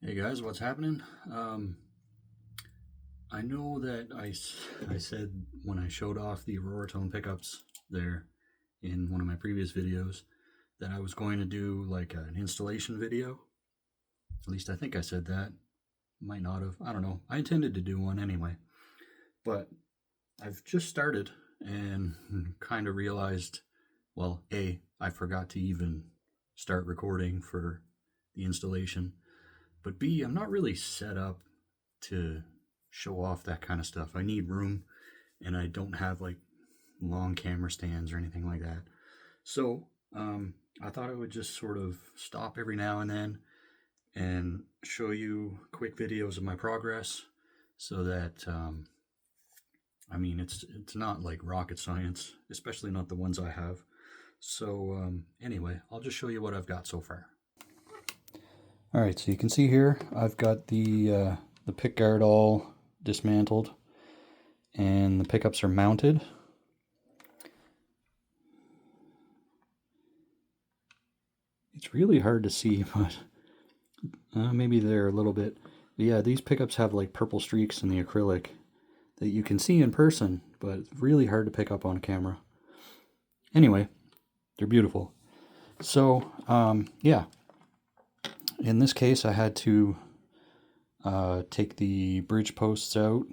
Hey guys, what's happening? I know that I said when I showed off the Auroratone pickups there in one of my previous videos that I was going to do like an installation video. At least I think I said that. Might not have. I don't know. I intended to do one anyway. But I've just started and kind of realized, well, A, I forgot to even start recording for the installation. But B, I'm not really set up to show off that kind of stuff. I need room and I don't have like long camera stands or anything like that. So I thought I would just sort of stop every now and then and show you quick videos of my progress so that it's not like rocket science, especially not the ones I have. So anyway, I'll just show you what I've got so far. All right, so you can see here I've got the pick guard all dismantled and the pickups are mounted. It's really hard to see, but maybe they're a little bit. But yeah, these pickups have like purple streaks in the acrylic that you can see in person, but it's really hard to pick up on camera. Anyway, they're beautiful. So yeah, in this case I had to take the bridge posts out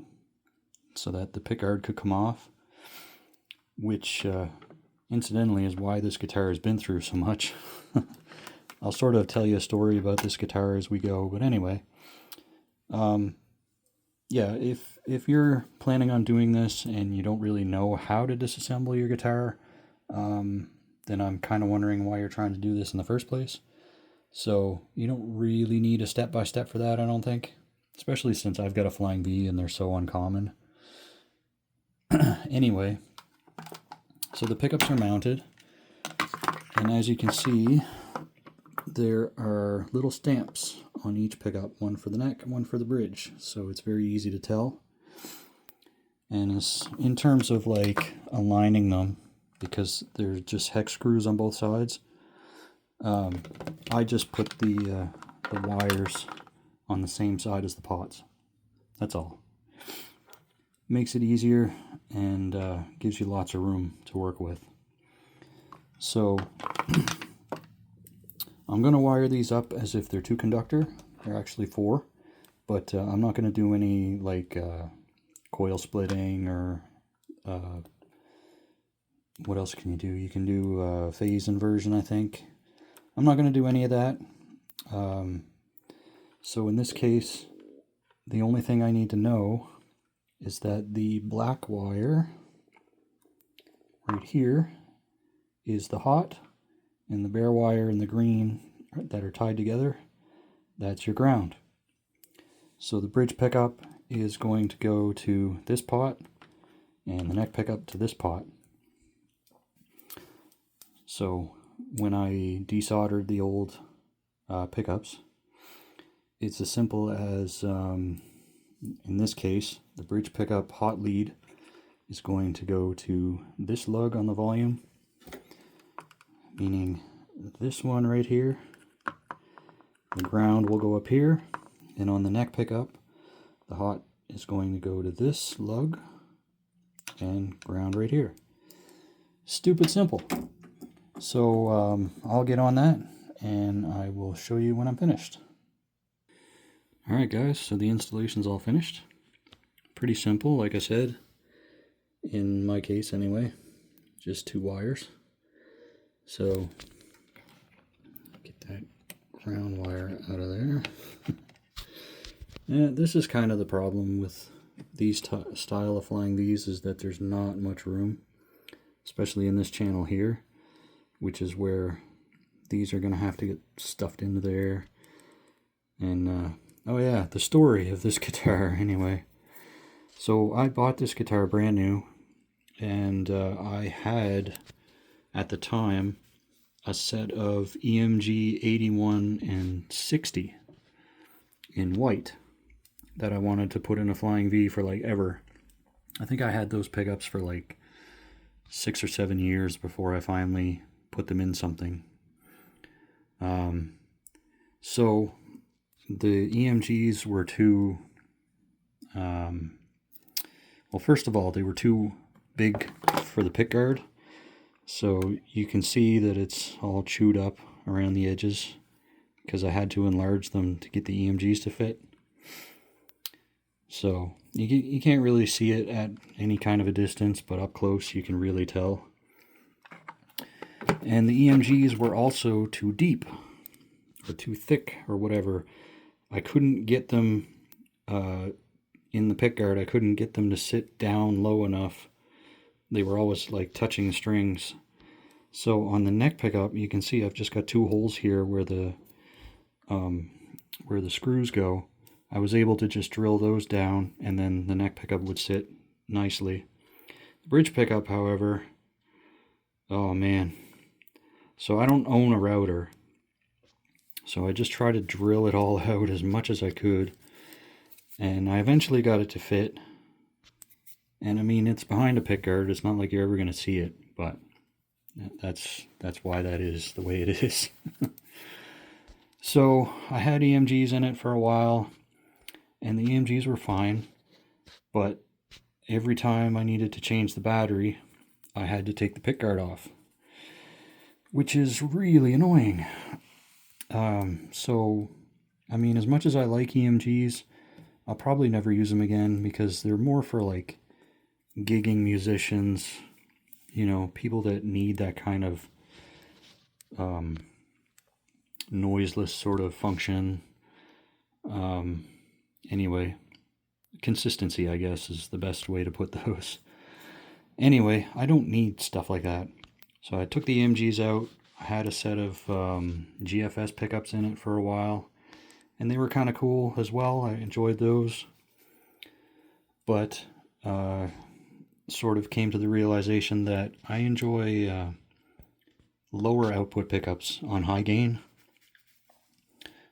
so that the pickguard could come off, which incidentally is why this guitar has been through so much. I'll sort of tell you a story about this guitar as we go, but anyway, yeah, if you're planning on doing this and you don't really know how to disassemble your guitar, then I'm kind of wondering why you're trying to do this in the first place. So you don't really need a step-by-step for that, I don't think, especially since I've got a Flying V and they're so uncommon. Anyway, so the pickups are mounted, and as you can see, there are little stamps on each pickup, one for the neck and one for the bridge, so it's very easy to tell. And in terms of like aligning them, because they're just hex screws on both sides, I just put the wires on the same side as the pots. That's all. Makes it easier and gives you lots of room to work with. So I'm going to wire these up as if they're 2-conductor. They're actually 4, but I'm not going to do any like coil splitting or what else can you do? You can do phase inversion, I think. I'm not going to do any of that. So in this case, the only thing I need to know is that the black wire right here is the hot, and the bare wire and the green that are tied together, that's your ground. So the bridge pickup is going to go to this pot, and the neck pickup to this pot. So when I desoldered the old pickups, it's as simple as, in this case, the bridge pickup hot lead is going to go to this lug on the volume, meaning this one right here. The ground will go up here, and on the neck pickup, the hot is going to go to this lug and ground right here. Stupid simple. So I'll get on that and I will show you when I'm finished. Alright guys, so the installation's all finished. Pretty simple, like I said, in my case anyway, just 2 wires. So get that ground wire out of there. Yeah, this is kind of the problem with these style of Flying V's, is that there's not much room, especially in this channel here, which is where these are going to have to get stuffed into there. And oh yeah, the story of this guitar anyway. So I bought this guitar brand new, and I had at the time a set of EMG 81 and 60 in white that I wanted to put in a Flying V for like ever. I think I had those pickups for like 6 or 7 years before I finally put them in something. So the EMGs were too, well, first of all, they were too big for the pickguard. So you can see that it's all chewed up around the edges because I had to enlarge them to get the EMGs to fit. So you can't really see it at any kind of a distance, but up close you can really tell. And the EMGs were also too deep or too thick or whatever. I couldn't get them in the pickguard. I couldn't get them to sit down low enough. They were always like touching the strings. So on the neck pickup, you can see I've just got two holes here where the screws go. I was able to just drill those down, and then the neck pickup would sit nicely. The bridge pickup, however, oh man. So I don't own a router. So I just tried to drill it all out as much as I could. And I eventually got it to fit. And I mean, it's behind a pickguard. It's not like you're ever going to see it, but that's why that is the way it is. So I had EMGs in it for a while, and the EMGs were fine, but every time I needed to change the battery, I had to take the pickguard off, which is really annoying. So, I mean, as much as I like EMGs, I'll probably never use them again because they're more for like gigging musicians, you know, people that need that kind of noiseless sort of function. Anyway, consistency, I guess, is the best way to put those. Anyway, I don't need stuff like that. So I took the EMGs out. I had a set of GFS pickups in it for a while, and they were kind of cool as well. I enjoyed those, but sort of came to the realization that I enjoy lower output pickups on high gain,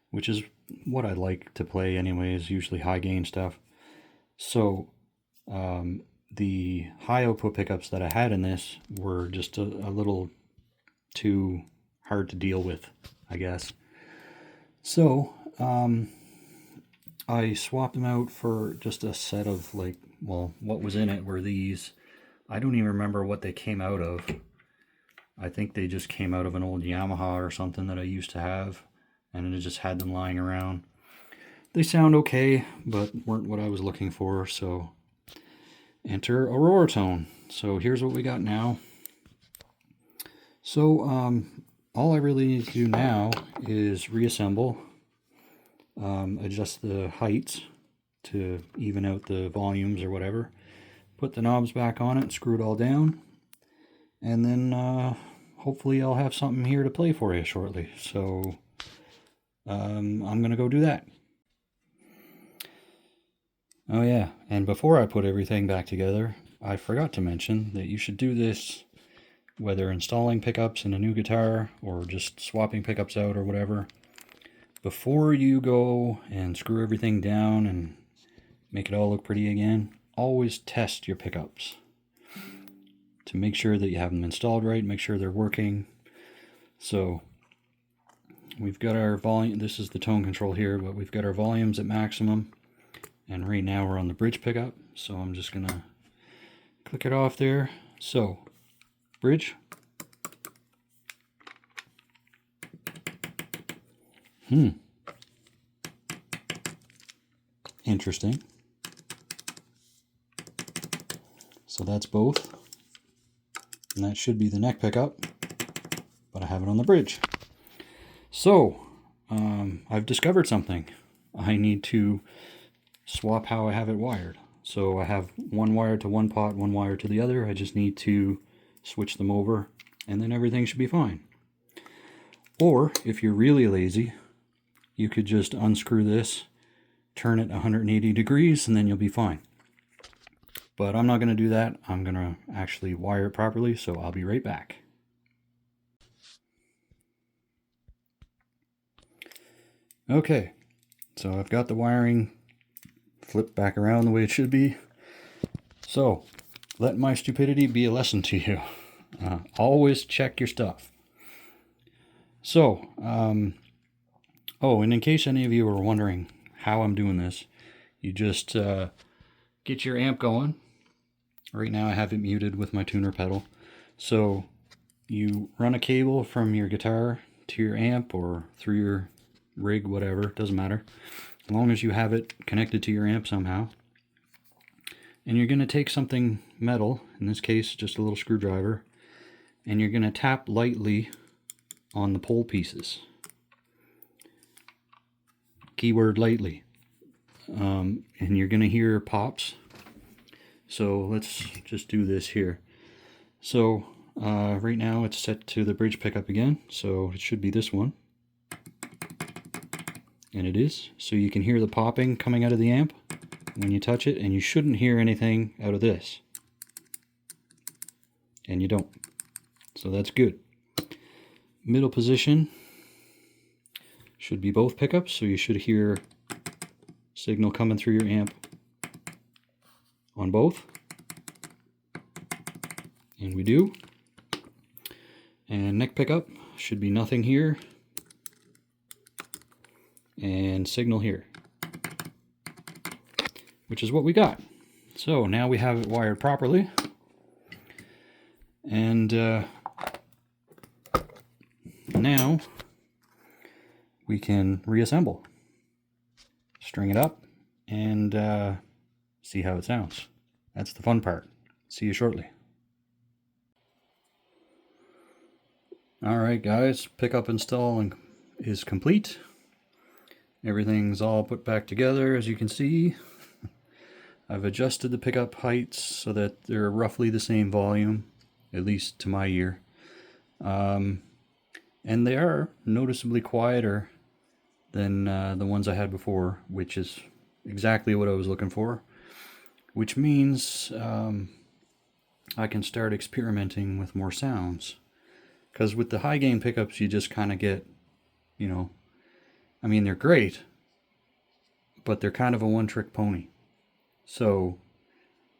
which is what I like to play anyways, usually high gain stuff. So the high output pickups that I had in this were just a little too hard to deal with, I guess. So I swapped them out for just a set of like, well, what was in it were these. I don't even remember what they came out of. I think they just came out of an old Yamaha or something that I used to have, and I just had them lying around. They sound okay, but weren't what I was looking for, so enter Auroratone. So here's what we got now. So all I really need to do now is reassemble, adjust the heights to even out the volumes or whatever, put the knobs back on it, screw it all down, and then hopefully I'll have something here to play for you shortly. So I'm going to go do that. Oh yeah, and before I put everything back together, I forgot to mention that you should do this whether installing pickups in a new guitar or just swapping pickups out or whatever. Before you go and screw everything down and make it all look pretty again, always test your pickups to make sure that you have them installed right, make sure they're working. So we've got our volume, this is the tone control here, but we've got our volumes at maximum, and right now we're on the bridge pickup, so I'm just gonna click it off there. So bridge. Interesting. So that's both. And that should be the neck pickup, but I have it on the bridge. So I've discovered something. I need to swap how I have it wired. So I have one wire to one pot, one wire to the other. I just need to switch them over, and then everything should be fine. Or if you're really lazy, you could just unscrew this, turn it 180 degrees, and then you'll be fine. But I'm not going to do that. I'm going to actually wire it properly, so I'll be right back. Okay, so I've got the wiring flipped back around the way it should be. So let my stupidity be a lesson to you. Always check your stuff. So Oh, and in case any of you are wondering how I'm doing this, you just get your amp going. Right now I have it muted with my tuner pedal. So you run a cable from your guitar to your amp or through your rig, whatever, doesn't matter. As long as you have it connected to your amp somehow. And you're going to take something metal, in this case just a little screwdriver, and you're going to tap lightly on the pole pieces. Keyword lightly. And you're going to hear pops. So let's just do this here. So right now it's set to the bridge pickup again, so it should be this one. And it is. So you can hear the popping coming out of the amp when you touch it, and you shouldn't hear anything out of this. And you don't. So that's good. Middle position should be both pickups, so you should hear signal coming through your amp on both. And we do. And neck pickup should be nothing here. And signal here. Which is what we got. So now we have it wired properly. And now we can reassemble. String it up and see how it sounds. That's the fun part. See you shortly. Alright guys, pickup install is complete. Everything's all put back together, as you can see. I've adjusted the pickup heights so that they're roughly the same volume, at least to my ear. And they are noticeably quieter than the ones I had before, which is exactly what I was looking for. Which means I can start experimenting with more sounds. Because with the high gain pickups, you just kind of get, you know, I mean, they're great, but they're kind of a one-trick pony. So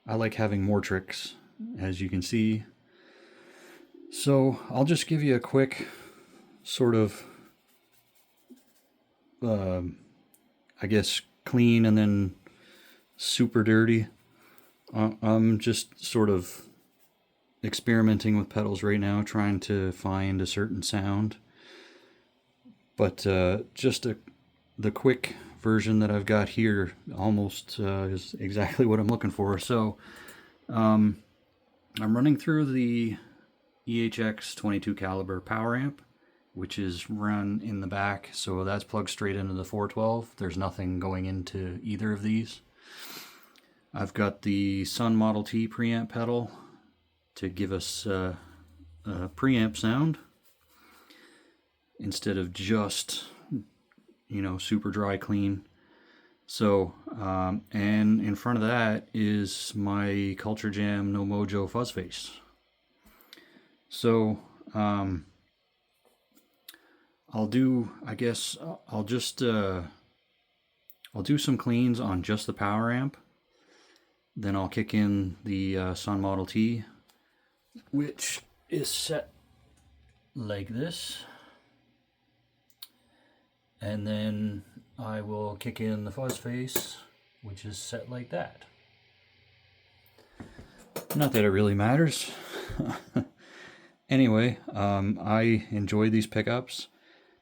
I like having more tricks, as you can see. So I'll just give you a quick sort of, I guess, clean and then super dirty. I'm just sort of experimenting with pedals right now, trying to find a certain sound. But just the quick version that I've got here almost is exactly what I'm looking for. So I'm running through the EHX 22 caliber power amp, which is run in the back, so that's plugged straight into the 412. There's nothing going into either of these. I've got the Sun Model T preamp pedal to give us a preamp sound instead of just, you know, super dry clean. So and in front of that is my Culture Jam No Mojo fuzz face. So I'll do, I guess I'll just I'll do some cleans on just the power amp, then I'll kick in the Sun Model T, which is set like this, and then I will kick in the fuzz face, which is set like that. Not that it really matters. Anyway, I enjoy these pickups.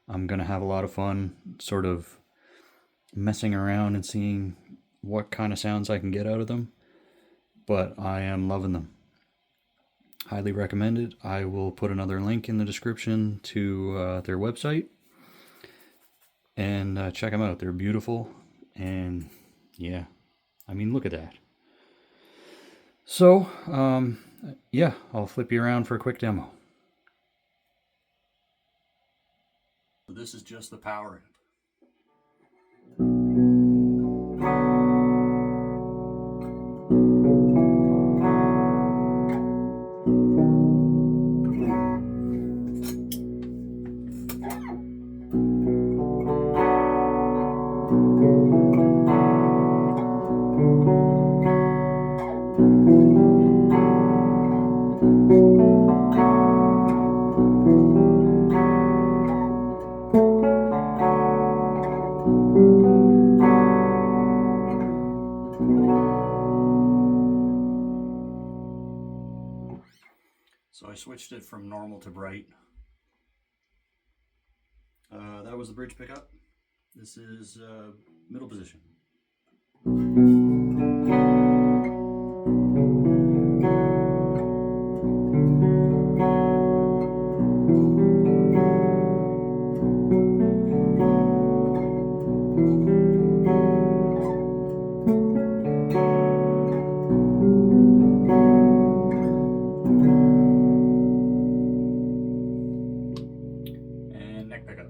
I'm gonna have a lot of fun sort of messing around and seeing what kind of sounds I can get out of them, but I am loving them. Highly recommended. I will put another link in the description to their website, and check them out. They're beautiful, and yeah, I mean, look at that. So yeah, I'll flip you around for a quick demo. This is just the power amp. switched it from normal to bright. That was the bridge pickup. This is middle position. And neck pickup.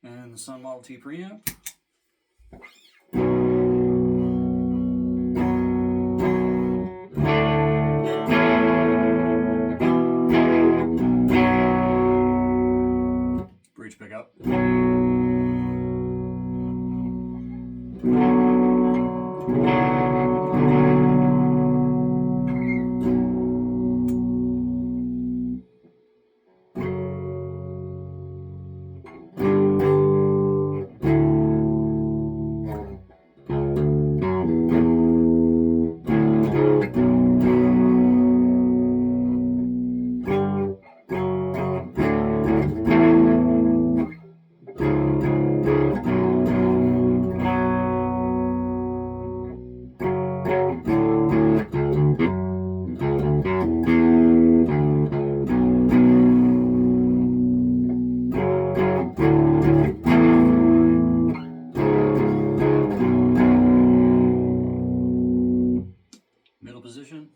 And the Sun Model T preamp. Bridge pickup. Middle position.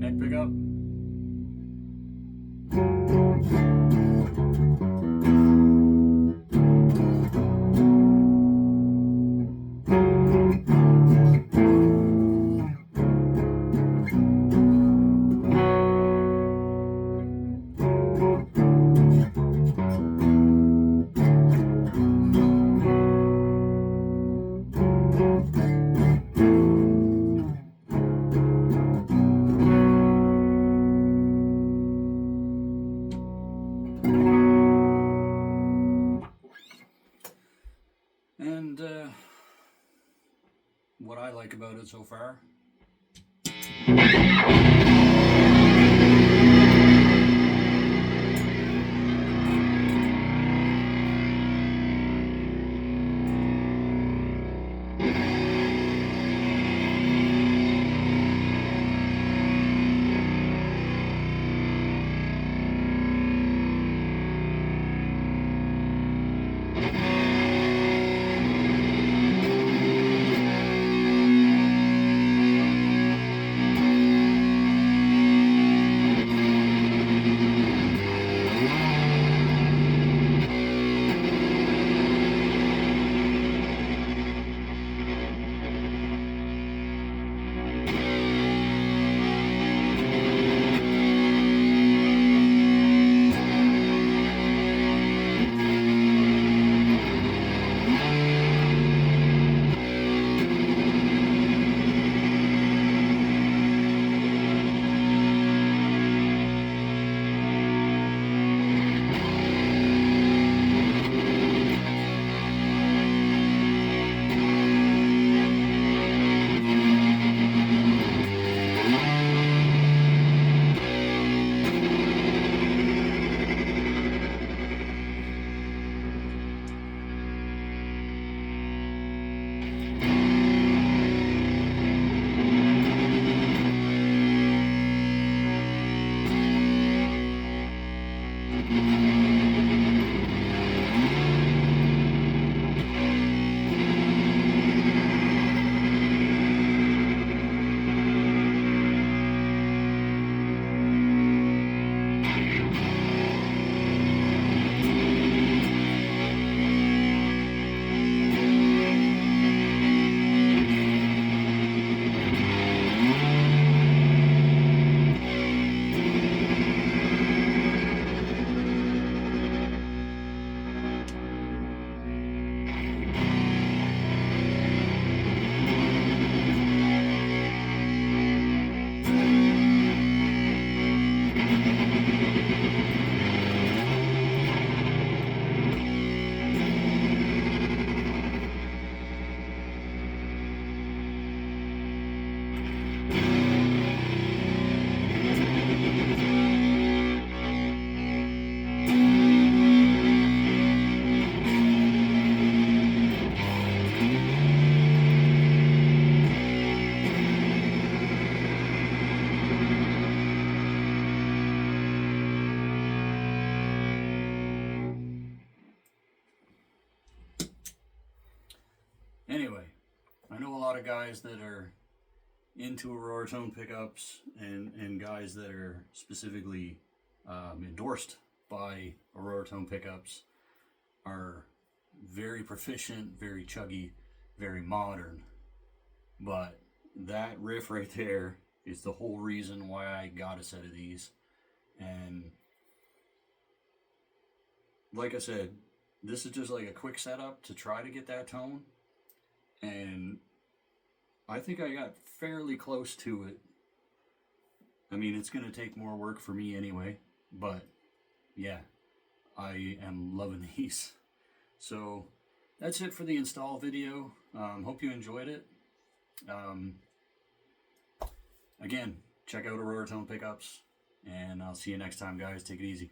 Neck pickup. And what I like about it so far, lot of guys that are into Auroratone pickups and guys that are specifically endorsed by Auroratone pickups are very proficient, very chuggy, very modern. But that riff right there is the whole reason why I got a set of these. And like I said, this is just like a quick setup to try to get that tone. And I think I got fairly close to it. I mean, it's going to take more work for me anyway, but yeah, I am loving these. So that's it for the install video. Hope you enjoyed it. Again, check out Auroratone pickups, and I'll see you next time, guys. Take it easy.